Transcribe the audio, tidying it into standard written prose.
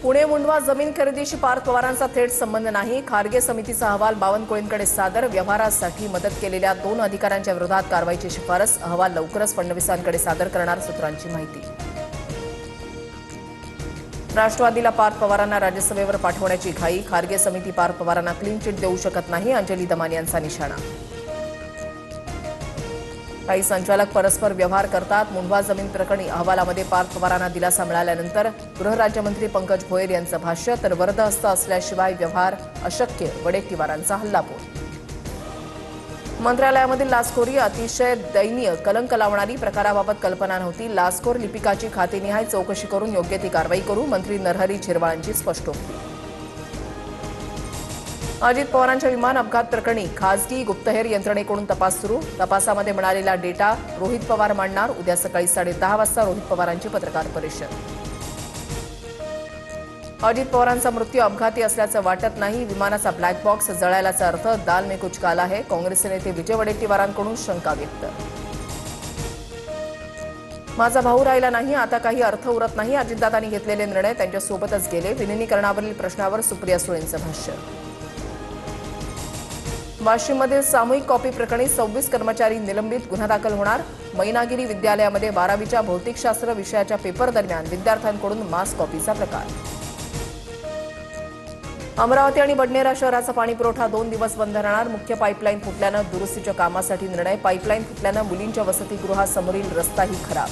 पुणे मुंढवा जमीन खरेदीशी पार्थ पवारांचा थेट संबंध नाही. खारगे समितीचा अहवाल बावनकुळेंकडे सादर. व्यवहारासाठी मदत केलेल्या 2 अधिकाऱ्यांच्या विरोधात कारवाईची शिफारस. अहवाल लवकरच फडणवीसांकडे सादर करणार सूत्रांची माहिती. राष्ट्रवादीला पार्थ पवारांना राज्यसभेवर पाठवण्याची घाई. खारगे समिती पार्थ पवारांना क्लीन चिट देऊ शकत नाही. अंजली दमानी यांचा निशाणा. काही संचालक परस्पर व्यवहार करतात. मुंढवा जमीन प्रकरणी अहवालामध्ये पार्थ पवारांना दिलासा मिळाल्यानंतर गृहराज्यमंत्री पंकज भोयर यांचं भाष्य. तर वरदहस्त असल्याशिवाय व्यवहार अशक्य. वडेट्टीवारांचा हल्लाबोल. मंत्रालयामधील लाचखोरी अतिशय दयनीय, कलंक लावणारी. प्रकाराबाबत कल्पना नव्हती. लाचखोर लिपिकाची खातेनिहाय चौकशी करून योग्य ती कारवाई करू. मंत्री नरहरी झिरवाळांची स्पष्टोक्ती. अजित पवारांच्या विमान अपघात प्रकरणी खासगी गुप्तहेर यंत्रणेकडून तपास सुरू. तपासामध्ये मिळालेला डेटा रोहित पवार मांडणार. उद्या सकाळी 10:30 वाजता रोहित पवारांची पत्रकार परिषद. अजित पवारांचा मृत्यू अपघाती असल्याचं वाटत नाही. विमानाचा ब्लॅक बॉक्स जळायलाचा अर्थ दाल में कुछ काला है. काँग्रेसचे नेते विजय वडेट्टीवारांकडून शंका व्यक्त. माझा भाऊ राहिला नाही, आता काही अर्थ उरत नाही. अजितदादांनी घेतलेले निर्णय त्यांच्यासोबतच गेले. विलिनीकरणावरील प्रश्नावर सुप्रिया सुळेंचं भाष्य. वाशिममधील सामूहिक कॉपी प्रकरणी 26 कर्मचारी निलंबित. गुन्हा दाखल होणार. मैनागिरी विद्यालयामध्ये 12वीच्या भौतिकशास्त्र विषयाच्या पेपर दरम्यान विद्यार्थ्यांकडून मास कॉपीचा प्रकार. अमरावती आणि बडनेरा शहराचा पाणीपुरवठा 2 दिवस बंद राहणार. मुख्य पाईपलाईन फुटल्यानं दुरुस्तीच्या कामासाठी निर्णय. पाईपलाईन फुटल्यानं मुलींच्या वसतिगृहासमोरील रस्ताही खराब.